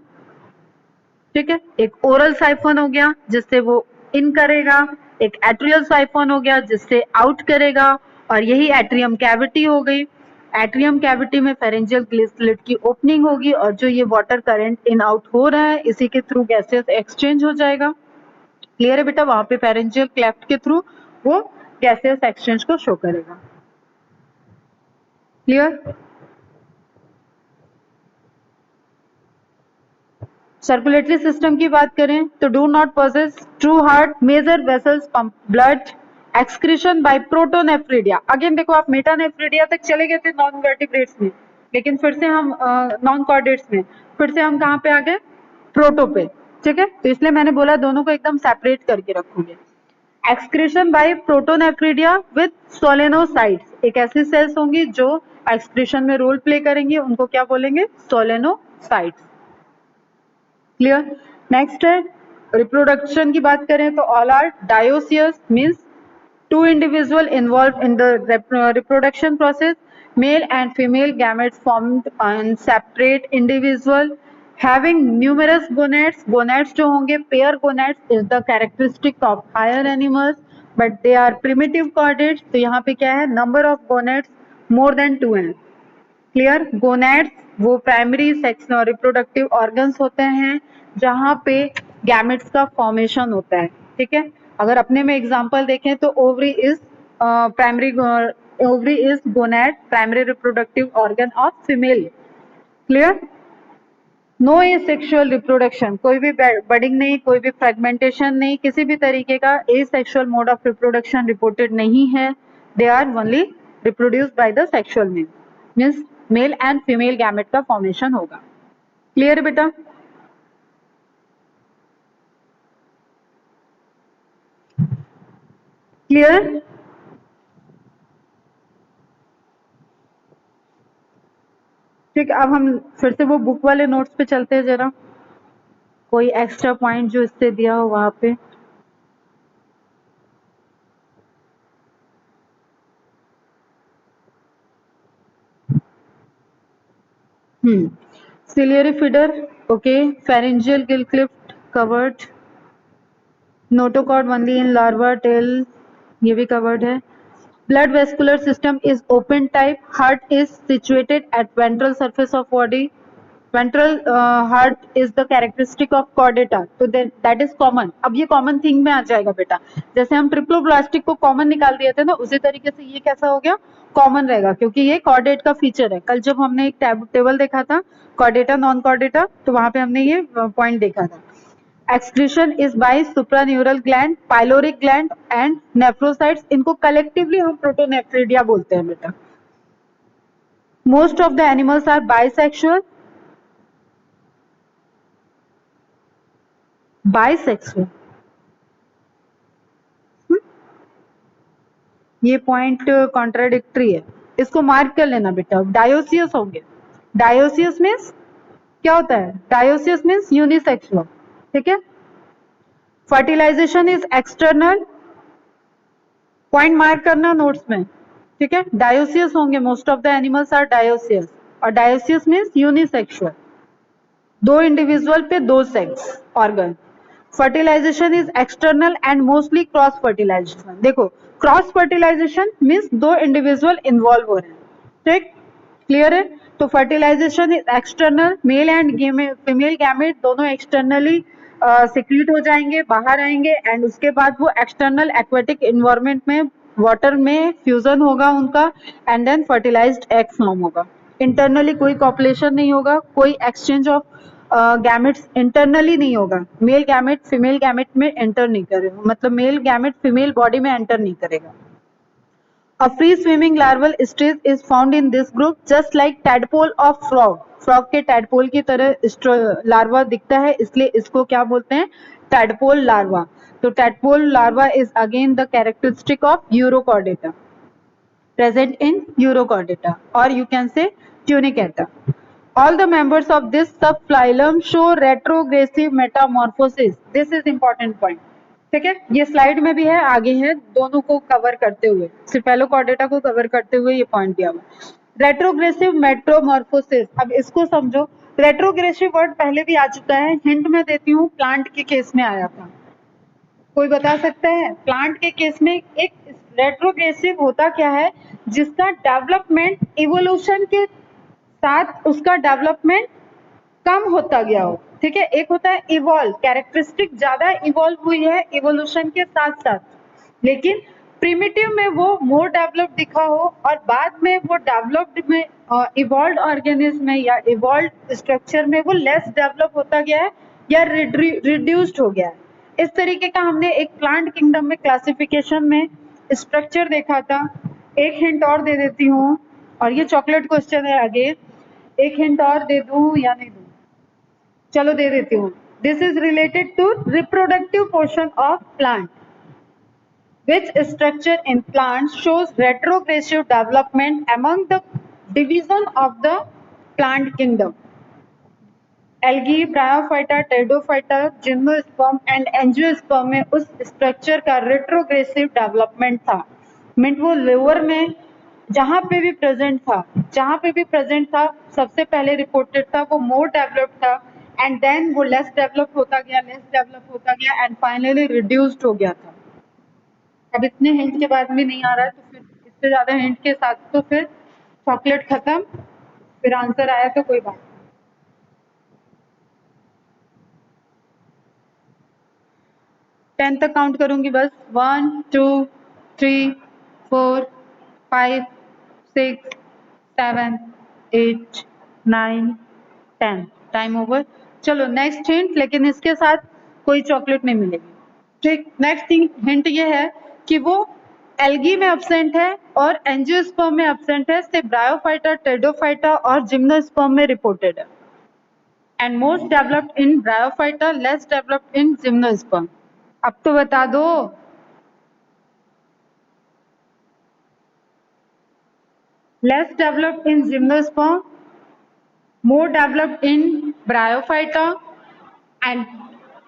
ठीक है, एक ओरल साइफोन हो गया जिससे वो इन करेगा, एक एट्रियल साइफोन हो गया जिससे आउट करेगा, और यही एट्रियम कैविटी हो गई। एट्रियम कैविटी में फेरेंजियल स्लिट की ओपनिंग होगी और जो ये वाटर करंट इन आउट हो रहा है इसी के थ्रू गैसेस एक्सचेंज हो जाएगा। क्लियर है बेटा? वहां पे फेरेंजियल क्लेफ्ट के थ्रू वो गैसेस एक्सचेंज को शो करेगा। क्लियर? सर्कुलेटरी सिस्टम की बात करें तो do not possess true heart, major vessels pump blood, excretion by protonephridia. Again देखो आप मेटानेफ्रिडिया तक चले गए थे नॉन वर्टिब्रेट्स में, लेकिन फिर से हम नॉन कॉर्डेट्स में, फिर से हम कहाँ पे आ गए, प्रोटो पे। ठीक है, तो इसलिए मैंने बोला दोनों को एकदम सेपरेट करके रखोगे। Excretion by protonephridia with solenocytes, एक ऐसी सेल्स होंगी जो एक्सक्रीशन में रोल प्ले करेंगी, उनको क्या बोलेंगे, सोलेनोसाइट्स। क्लियर? नेक्स्ट है रिप्रोडक्शन की बात करें तो all are dioecious, means two individual involve in the reproduction process, male and female gametes formed on separate individual having numerous gonads. Gonads जो होंगे pair gonads is the characteristic of higher animals but they are primitive chordates. तो यहाँ पे क्या है, number of gonads more than 2 हैं। Clear? Gonads वो primary sex reproductive organs होते हैं जहां पे गैमेट्स का फॉर्मेशन होता है। ठीक है, अगर अपने में एग्जांपल देखें तो ovary is primary, ovary is gonad, primary reproductive organ of female. Clear? No asexual reproduction, कोई भी बडिंग नहीं, कोई भी फ्रेगमेंटेशन नहीं, किसी भी तरीके का asexual mode of reproduction reported नहीं है। They are only reproduced by the sexual male, means male and female gamete का फॉर्मेशन होगा। क्लियर है बेटा? क्लियर? ठीक, अब हम फिर से वो बुक वाले नोट्स पे चलते हैं जरा, कोई एक्स्ट्रा पॉइंट जो इससे दिया हो वहां पे। Ciliary feeder, okay. Pharyngeal gill cleft covered. Notochord only in larva tail, ये भी covered है. Blood vascular system is open type. Heart is situated at ventral surface of body. Ventral heart is the characteristic of chordata. तो that is common. अब ये common thing में आ जाएगा बेटा. जैसे हम ट्रिप्लोब्लास्टिक को common निकाल दिए थे ना, उसी तरीके से ये कैसा हो गया, common रहेगा, क्योंकि ये chordate का feature है. कल जब हमने एक टेबल देखा था chordata non chordata, तो वहां पे हमने ये point देखा था. Excretion is by supraneural gland, pyloric gland and nephrocytes. इनको collectively हम protonephridia बोलते हैं बेटा. Most of the animals are bisexual. Bisexual. ये पॉइंट कॉन्ट्राडिक्टरी है, इसको मार्क कर लेना बेटा. डायोसियस होंगे. डायोसियस मीन्स क्या होता है? Dioecious means unisexual. ठीक है. Fertilization is external. Point mark करना नोट्स में. ठीक है. डायोसियस होंगे. Most of the animals are dioecious. और डायोसियस मीन्स यूनिसेक्सुअल, दो इंडिविजुअल पे दो sex organ. Fertilization is external and mostly cross fertilization. देखो, क्रॉस फर्टिलाइजेशन मीन्स दो इंडिविजुअल इन्वॉल्व हो रहे हैं. ठीक, क्लियर है. तो fertilization is external. Male and female gamete दोनों एक्सटर्नली सिक्रीट हो जाएंगे, बाहर आएंगे, एंड उसके बाद वो एक्सटर्नल एक्वेटिक इन्वायरमेंट में वाटर में फ्यूजन होगा उनका, and then fertilized egg form होगा. इंटरनली कोई कॉपुलेशन नहीं होगा, कोई एक्सचेंज ऑफ गैमेट्स इंटरनली नहीं होगा. मेल गैमेट फीमेल गैमेट में एंटर नहीं करेगा, मतलब मेल गैमेट फीमेल बॉडी में एंटर नहीं करेगा. A free swimming larval stage is found in this group, just like tadpole of frog. Frog के टैडपोल की तरह लार्वा दिखता है, इसलिए इसको क्या बोलते हैं? Tadpole larva. तो tadpole larva is again the characteristic of urochordata, present in Urochordata, or you can say Tunicata. All the members of this subphylum show retrogressive metamorphosis. This is important point. ठीक है, ये slide में भी है, आगे है, दोनों को कवर करते हुए, सिफेलोकॉर्डेटा को कवर करते हुए ये पॉइंट दिया हुआ. Retrogressive Metamorphosis. अब इसको समझो. रेट्रोग्रेसिव वर्ड पहले भी आ चुका है, हिंट में देती हूँ, प्लांट के केस में आया था. कोई बता सकता है? प्लांट के केस में एक रेट्रोग्रेसिव होता क्या है? जिसका डेवलपमेंट इवोल्यूशन के साथ उसका डेवलपमेंट कम होता गया हो. ठीक है. एक होता है इवॉल्व, कैरेक्टरिस्टिक ज्यादा इवॉल्व हुई है इवोल्यूशन के साथ साथ, लेकिन प्रिमिटिव में वो मोर डेवलप्ड दिखा हो, और बाद में वो डेवलप्ड में इवॉल्व ऑर्गेनिज्म में या इवॉल्व स्ट्रक्चर में वो लेस डेवलप होता गया है या रिड्यूस्ड हो गया है. इस तरीके का हमने एक प्लांट किंगडम में क्लासिफिकेशन में स्ट्रक्चर देखा था. एक हिंट और दे देती हूँ, और ये चॉकलेट क्वेश्चन है आगे. एक हिंट और दे दूं या नहीं दूं? चलो दे देती हूँ. This is related to reproductive portion of plant. Which structure in plants shows retrogressive development among the division of the plant kingdom? Algae, Bryophyta, Pteridophyta, Gymnosperm and Angiosperm में उस स्ट्रक्चर का रेट्रोग्रेसिव डेवलपमेंट था. Mean वो lower में जहां पे भी present था, सबसे पहले रिपोर्टेड था, वो मोर डेवलप्ड था, एंड देन वो लेस डेवलप होता गया एंड फाइनली रिड्यूस्ड हो गया था. अब इतने हिंट के बाद भी नहीं आ रहा है, तो फिर इससे ज्यादा हिंट के साथ तो फिर चॉकलेट खत्म, फिर आंसर आया तो कोई बात. 10 तक काउंट करूंगी बस. 1 2 3 4 5 6 7 8 9 10. Time over. चलो नेक्स्ट हिंट, लेकिन इसके साथ कोई चॉकलेट नहीं मिलेगी. ठीक. नेक्स्ट हिंट ये है कि वो एल्गी में एब्सेंट है और एंजियोस्पर्म में एब्सेंट है, सिर्फ ब्रायोफाइटा, टेरिडोफाइटा और जिम्नोस्पर्म में रिपोर्टेड है. And most developed in bryophyta, less developed in gymnosperm. अब तो बता दो. Less developed in gymnosperm, more developed in bryophyta, and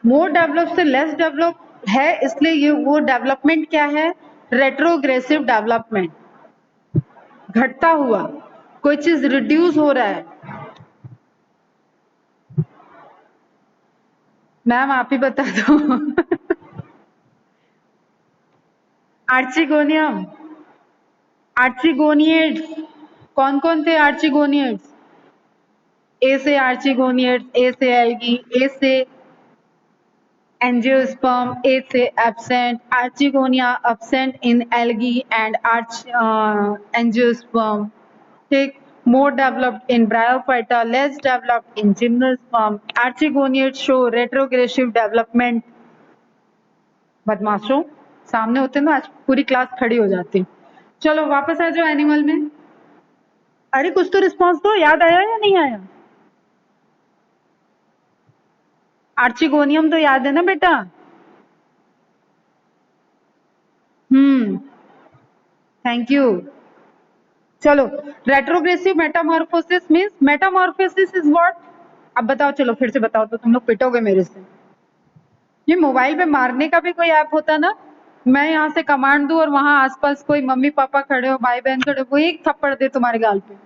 more developed से लेस डेवलप्ड है, इसलिए ये वो डेवलपमेंट क्या है? Retrogressive development. घटता हुआ, कोई चीज रिड्यूस हो रहा है. मैम आप ही बता दो. आर्चिगोनियम. आर्चिगोनियड्स, कौन कौन थे आर्चिगोनियड्स? ए से आर्चिगोनियड्स, ए से एल्गी, ए से एंजियोस्पर्म, ए से absent, archegonia absent in algae and angiosperm. ठीक, more developed in bryophyta, less developed in gymnosperm. Archegoniads show retrogressive development. बदमाशों, सामने होते ना आज पूरी क्लास खड़ी हो जाती। चलो वापस आ जाओ एनिमल में। अरे कुछ तो रिस्पॉन्स दो, याद आया या नहीं आया? आर्चिगोनियम तो याद है ना बेटा? Thank you. चलो, retrogressive metamorphosis means metamorphosis is what? अब बताओ, चलो फिर से बताओ तो तुम लोग पिटोगे मेरे से। ये मोबाइल पे मारने का भी कोई ऐप होता ना, मैं यहाँ से कमांड दूं और वहां आसपास कोई मम्मी पापा खड़े हो, भाई बहन खड़े हो, वो एक थप्पड़ दे तुम्हारे गाल पे।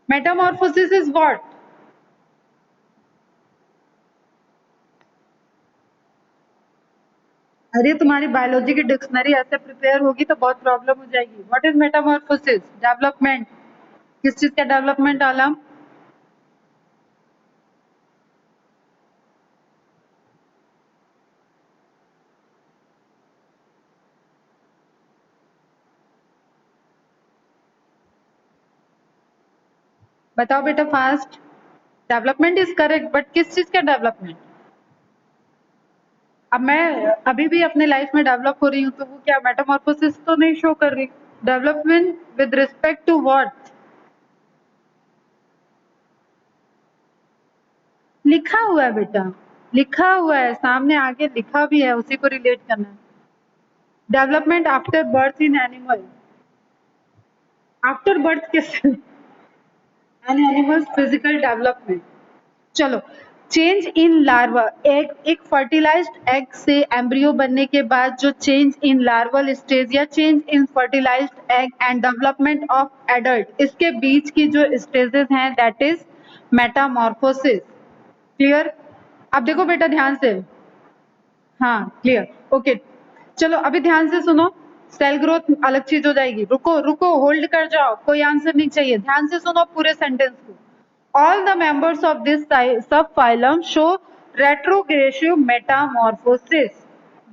Metamorphosis is what? अरे तुम्हारी बायोलॉजी की डिक्शनरी ऐसे प्रिपेयर होगी तो बहुत प्रॉब्लम हो जाएगी। What is Metamorphosis? डेवलपमेंट। किस चीज का डेवलपमेंट आलम? बताओ बेटा fast. Development is correct, but किस चीज का डेवलपमेंट? अब मैं अभी भी अपने लाइफ में डेवलप हो रही हूँ तो वो क्या मेटामॉर्फोसिस तो नहीं शो कर रही? Development with respect to what? लिखा हुआ है बेटा, लिखा हुआ है सामने, आगे लिखा भी है, उसी को रिलेट करना है। Development after birth in animal. After birth किस एन एनिमल्स फिजिकल डेवलपमेंट। चलो, चेंज इन लार्वा, एक फर्टिलाइज्ड एग से एम्ब्रियो बनने के बाद जो चेंज इन लार्वल स्टेज या change in fertilized egg and development of adult, इसके बीच की जो स्टेजेस हैं दैट इज मेटामॉर्फोसिस। क्लियर? अब देखो बेटा ध्यान से, हाँ क्लियर, ओके। चलो अभी ध्यान से सुनो, सेल ग्रोथ अलग चीज हो जाएगी। रुको रुको, होल्ड कर जाओ, कोई आंसर नहीं चाहिए, ध्यान से सुनो पूरे सेंटेंस को। All the members of this subphylum show retrogressive metamorphosis.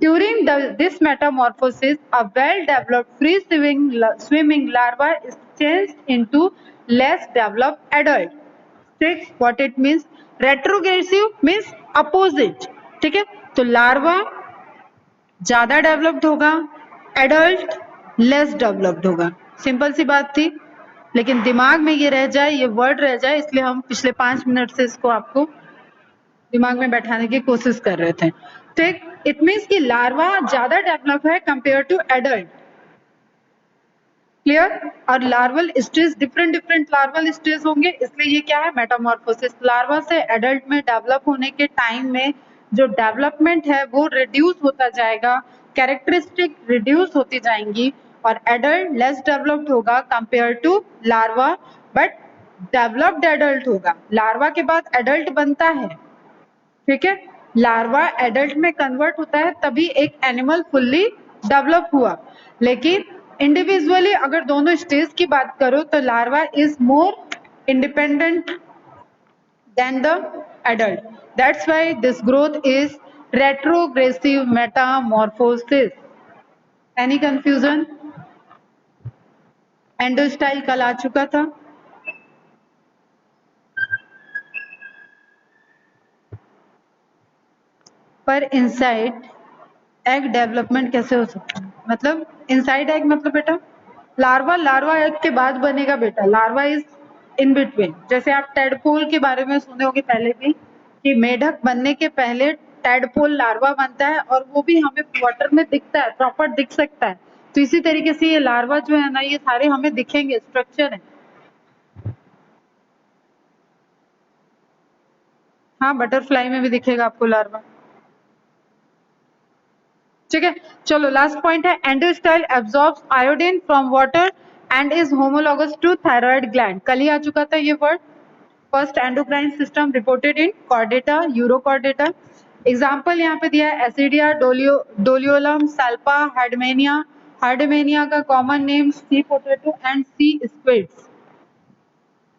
During this metamorphosis, a well-developed free-swimming larva is changed into less developed adult. ठीक, what it means? Retrogressive means opposite. ठीक है, तो लार्वा ज्यादा डेवलप्ड होगा, adult less developed होगा। Simple सी बात थी, लेकिन दिमाग में ये रह जाए, ये वर्ड रह जाए, इसलिए हम पिछले 5 मिनट से इसको आपको दिमाग में बैठाने की कोशिश कर रहे थे। ठीक, इट मीन्स कि लार्वा ज्यादा डेवलप है कंपेयर टू एडल्ट। क्लियर? और larval stage different larval stage होंगे, इसलिए ये क्या है मेटामॉर्फोसिस। लार्वा से एडल्ट में डेवलप होने के टाइम में जो डेवलपमेंट है वो रिड्यूस होता जाएगा, कैरेक्टरिस्टिक रिड्यूस होती जाएंगी, और एडल्ट लेस डेवलप्ड होगा compare to larva, but developed adult होगा। लार्वा के बाद एडल्ट बनता है, ठीक है, लार्वा एडल्ट में कन्वर्ट होता है तभी एक एनिमल फुल्ली डेवलप हुआ। लेकिन इंडिविजुअली अगर दोनों स्टेज की बात करो तो larva is more independent than the adult, that's why this growth is retrogressive metamorphosis. Any confusion? Endostyle कल आ चुका था। पर इनसाइड एग डेवलपमेंट कैसे हो सकता है? मतलब इनसाइड एग मतलब बेटा लार्वा एग के बाद बनेगा बेटा, लार्वा इज इन बिटवीन। जैसे आप टेडपोल के बारे में सुने होंगे पहले भी कि मेढक बनने के पहले टेडपोल लार्वा बनता है और वो भी हमें वाटर में दिखता है, प्रॉपर दिख सकता है। तो इसी तरीके से ये लार्वा जो है ना, ये सारे हमें दिखेंगे, स्ट्रक्चर है। हाँ, बटरफ्लाई में भी दिखेगा आपको लार्वा। ठीक है, चलो लास्ट पॉइंट है, endostyle absorbs iodine from water and is homologous to thyroid gland. कल ही आ चुका था ये word. First endocrine system reported in chordata, urochordata, example यहाँ पे दिया है एसिडिया, डोलियोलम, सल्पा, हार्डमेनिया। हार्डमेनिया का common name sea potato and sea squids.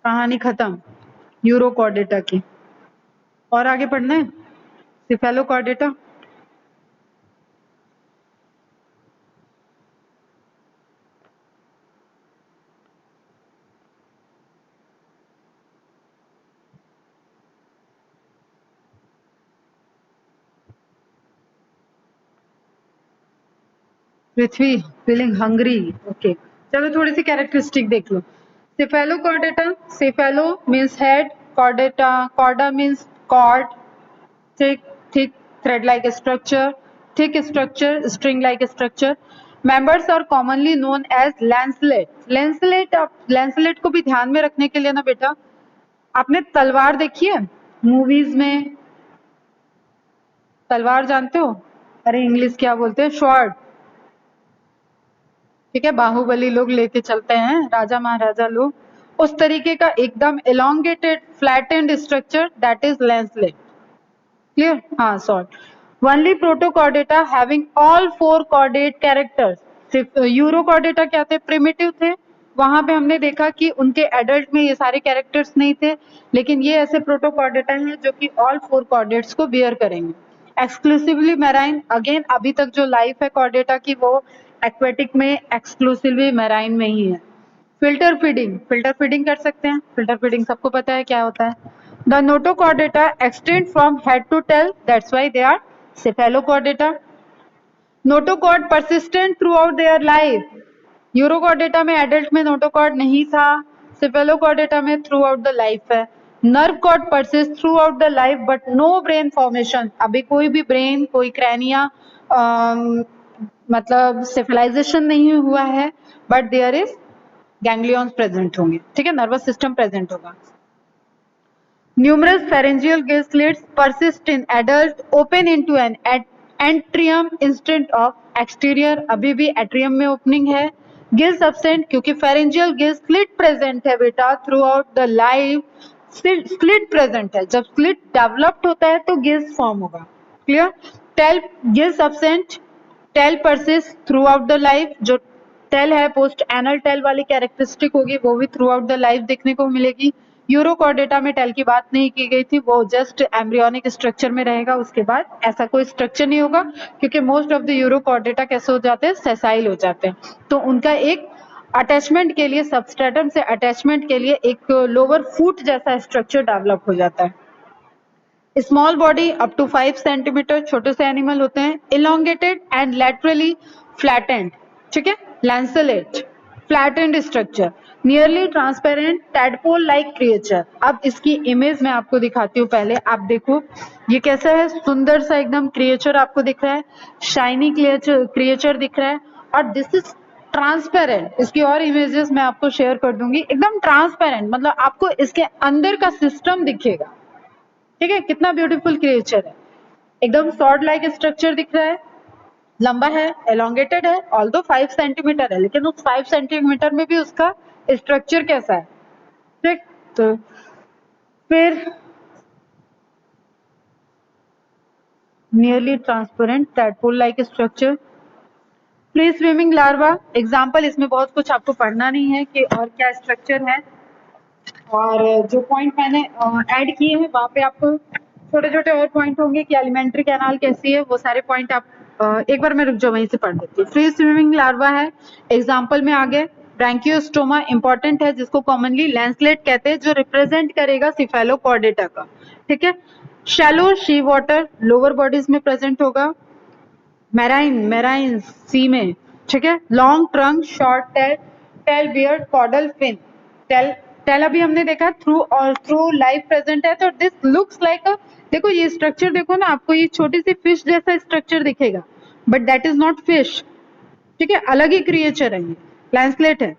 कहानी खत्म यूरोकॉर्डेटा की। और आगे पढ़ना है cephalochordata. Prithvi feeling hungry. Okay, चलो थोड़ी सी कैरेक्टरिस्टिक देख लो। Cephalochordata, cephalo means head, chordata chorda means cord, thick thick thread like structure, thick structure, string like structure. Members are commonly known as lancelet. lancelet को भी ध्यान में रखने के लिए ना बेटा, आपने तलवार देखी है मूवीज में? तलवार जानते हो? अरे इंग्लिश क्या बोलते हैं, स्वॉर्ड। ठीक है, बाहुबली लोग लेके चलते हैं, राजा महाराजा लोग, उस तरीके का एकदम elongated flattened structure, that is lancelet. Clear? हाँ, sort. Only protochordata having all 4 chordate characters. सिर्फ यूरोकॉर्डेटा क्या थे? प्रिमिटिव थे। वहां पे हमने देखा कि उनके एडल्ट में ये सारे कैरेक्टर्स नहीं थे, लेकिन ये ऐसे प्रोटोकॉर्डेटा हैं जो कि ऑल 4 कॉर्डेट्स को बियर करेंगे। एक्सक्लूसिवली मैराइन, अगेन अभी तक जो लाइफ है कॉर्डेटा की वो एक्वेटिक में एक्सक्लूसिवली मैराइन में ही है। फिल्टर फीडिंग, फिल्टर फीडिंग कर सकते हैं। फिल्टर फीडिंग सबको पता है क्या होता है। The notochordata extend from head to tail, that's why they are cephalochordata. Notochord persistent throughout their life. Urochordata में एडल्ट में नोटोकॉर्ड नहीं था, सिफेलोकॉर्डेटा में थ्रू आउट द लाइफ है। Nerve cord persist throughout the life but no brain formation. अभी कोई भी brain, कोई क्रैनिया मतलब सिफिलाइजेशन नहीं हुआ है, but there is ganglions present होंगे। ठीक है, नर्वस सिस्टम प्रेजेंट होगा। Numerous pharyngeal gill slits persist in adult, open into an atrium instead of exterior. अभी भी atrium में opening है। Gills absent क्योंकि pharyngeal gill slit present है बेटा throughout the life. Slit present है, जब slit developed होता है तो gills form होगा। Clear? Tail gills absent, tail persist throughout the life. जो tail है पोस्ट एनल टेल वाली कैरेक्टरिस्टिक होगी, वो भी थ्रू आउट द लाइफ देखने को मिलेगी। यूरोकॉर्डेटा में टेल की बात नहीं की गई थी, वो जस्ट एम्ब्रियोनिक स्ट्रक्चर में रहेगा, उसके बाद ऐसा कोई स्ट्रक्चर नहीं होगा, क्योंकि मोस्ट ऑफ द यूरोकॉर्डेटा कैसे हो जाते हैं? सेसाइल हो जाते हैं। तो उनका एक अटैचमेंट के लिए, सबस्ट्रेटम से अटैचमेंट के लिए एक लोअर फुट जैसा स्ट्रक्चर डेवलप हो जाता है। Small body up to 5 centimetre, छोटे से एनिमल होते हैं। इलोंगेटेड एंड लैटरली फ्लैटेंड, ठीक है। Lancelet, flattened structure, nearly transparent, tadpole like creature. अब इसकी इमेज मैं आपको दिखाती हूँ, पहले आप देखो ये कैसा है, सुंदर सा एकदम क्रिएचर आपको दिख रहा है, शाइनी क्रिएचर दिख रहा है, और दिस इज ट्रांसपेरेंट। इसकी और इमेजेस मैं आपको शेयर कर दूंगी। एकदम ट्रांसपेरेंट मतलब आपको इसके अंदर का सिस्टम दिखेगा। ठीक है, कितना ब्यूटीफुल क्रिएचर है। एकदम सॉर्ड लाइक स्ट्रक्चर दिख रहा है, लंबा है, एलोंगेटेड है, ऑल्दो 5 सेंटीमीटर है, लेकिन उस 5 सेंटीमीटर में भी उसका स्ट्रक्चर कैसा है। ठीक, तो फिर nearly transparent tadpole like structure. Free swimming larva example, इसमें बहुत कुछ आपको पढ़ना नहीं है कि और क्या स्ट्रक्चर है, और जो पॉइंट मैंने ऐड किए हैं वहां पे आपको छोटे छोटे और पॉइंट होंगे कि एलिमेंट्री कैनाल कैसी है, वो सारे पॉइंट आप एक बार मैं रुक जाओ वहीं से पढ़ देती हूँ। फ्री स्विमिंग लार्वा है, एग्जाम्पल में आगे ब्रैंकियोस्टोमा इंपॉर्टेंट है, जिसको कॉमनली लैंसलेट कहते हैं, जो रिप्रेजेंट करेगा सिफेलोकॉर्डेटा का। ठीक है, shallow sea water lower bodies में प्रेजेंट होगा। मैराइन सी में। ठीक है, long trunk, short tail, tail beard, caudal fin. Tail अभी हमने देखा थ्रू लाइफ प्रेजेंट है, तो दिस लुक्स लाइक अ, देखो ये स्ट्रक्चर देखो ना, आपको ये छोटी सी फिश जैसा स्ट्रक्चर दिखेगा, but that is not fish. ठीक है, अलग ही क्रिएचर है, ये लैंसलेट है।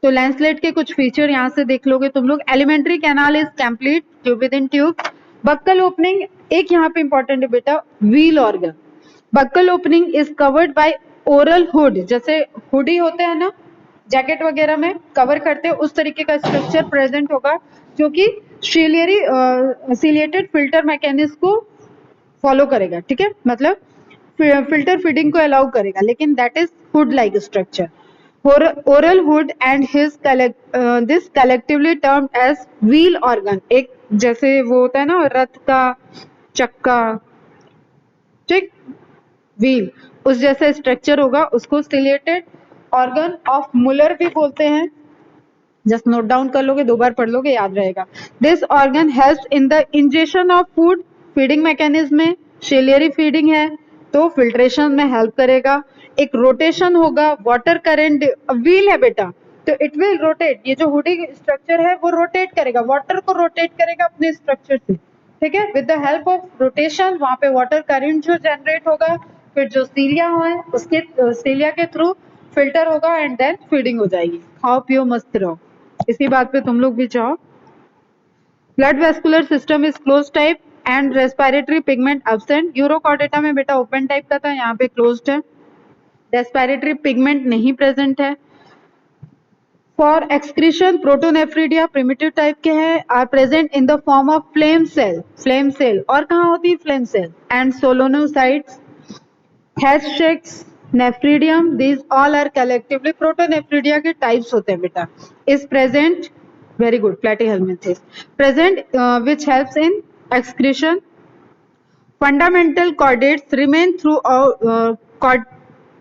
तो लैंसलेट के कुछ फीचर यहाँ से देख लोगे तुम लोग। Alimentary canal is complete tube within tube. Buccal opening, एक यहाँ पे इंपॉर्टेंट है बेटा, wheel organ. Buccal opening is covered by oral hood, जैसे हुडी होते हैं ना, जैकेट वगैरह में कवर करते हैं उस तरीके का स्ट्रक्चर प्रेजेंट होगा, जो कि सिलिएटेड फिल्टर मैकेनिज्म को फॉलो करेगा, ठीक है, मतलब फिल्टर फीडिंग को अलाउ करेगा, लेकिन that is hood like structure. Oral hood and his this collectively termed as wheel organ. एक जैसे वो होता है ना रथ का चक्का, ठीक, व्हील, उस जैसा स्ट्रक्चर होगा, उसको सिलिएटेड ऑर्गन ऑफ मुलर भी बोलते हैं. जस्ट नोट डाउन कर लोगे, 2 बार पढ़ लोगे, याद रहेगा. This organ helps in the ingestion of food. Feeding mechanism में शेलियरी फीडिंग है तो फिल्ट्रेशन में हेल्प करेगा. एक रोटेशन होगा, वाटर करंट, व्हील है बेटा तो इट विल रोटेट. ये जो हुडिंग स्ट्रक्चर है वो रोटेट करेगा, वाटर को रोटेट करेगा अपने स्ट्रक्चर से, ठीक है. With the help of rotation वहां पे वाटर करंट जो जनरेट होगा, फिर जो सीलिया है उसके सीलिया के थ्रू फिल्टर होगा एंड देन फीडिंग हो जाएगी. खाओ पियो मस्त रहो. इसी बात पे तुम लोग भी चाहो. Blood vascular system is close type and respiratory pigment absent. Urochordata में बेटा ओपन टाइप का था, यहाँ पे क्लोज्ड है. रेस्पिरेटरी पिगमेंट नहीं प्रेजेंट है. For excretion protonephridia primitive type के हैं, are present in the form of flame cell. Flame cell और कहाँ होती है flame cell? And solenocytes, Hatschek's, nephridium, these all are collectively protonephridia के टाइप्स होते हैं बेटा. is present, very good, platyhelminthes present which helps in excretion. Fundamental chordates remain through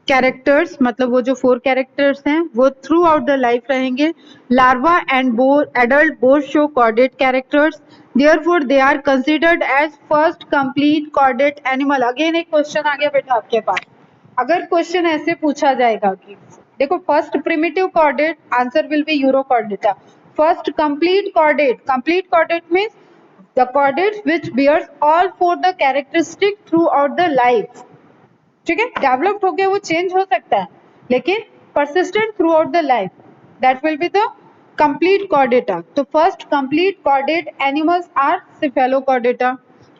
characters, मतलब वो जो 4 कैरेक्टर्स हैं वो थ्रू आउट द लाइफ रहेंगे. Larva and adult both show chordate characters, therefore they are considered as first complete chordate animal. Again एक question आ गया बेटा आपके पास. अगर क्वेश्चन ऐसे पूछा जाएगा कि देखो first primitive chordate, answer will be urochordata. First complete chordate means the chordates which bears all 4 the characteristic throughout the life. ठीक है, डेवलप्ड होके वो चेंज हो सकता है लेकिन persistent throughout the life, that will be the complete chordata. तो first complete chordate animals are cephalochordata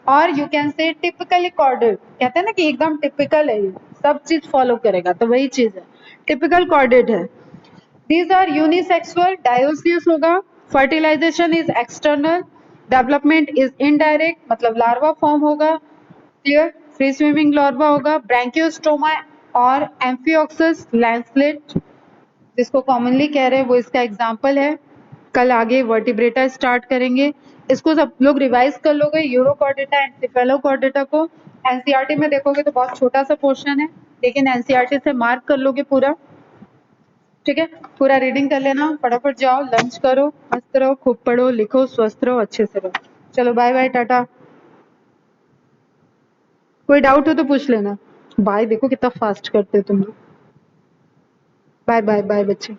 और you can say typically chordate. कहते हैं ना कि एकदम टिपिकल है, सब चीज फॉलो करेगा, तो वही चीज है, टिपिकल chordate है. These are unisexual, dioecious होगा. Fertilization is external, development is indirect, मतलब लार्वा फॉर्म होगा, क्लियर. फ्री स्विमिंग लार्वा होगा. ब्रैंकियोस्टोमा और एम्फियोक्सस लैंसलेट जिसको कॉमनली कह रहे हैं वो इसका एग्जांपल है. कल आगे वर्टिब्रेटा स्टार्ट करेंगे, इसको सब लोग रिवाइज कर लोगे. यूरोकॉर्डेटा एंड सिफेलोकॉर्डेटा को एनसीईआरटी में देखोगे तो बहुत छोटा सा पोर्शन है, लेकिन एनसीईआरटी से मार्क कर लोगे पूरा, ठीक है. पूरा रीडिंग कर लेना, फटाफट जाओ, लंच करो, मस्त रहो, खूब पढ़ो, लिखो, स्वस्थ रहो, अच्छे से रहो. चलो बाय बाय, टाटा. कोई डाउट हो तो पूछ लेना. बाय, देखो कितना फास्ट करते हो तुम लोग. बाय बाय बाय बच्चे.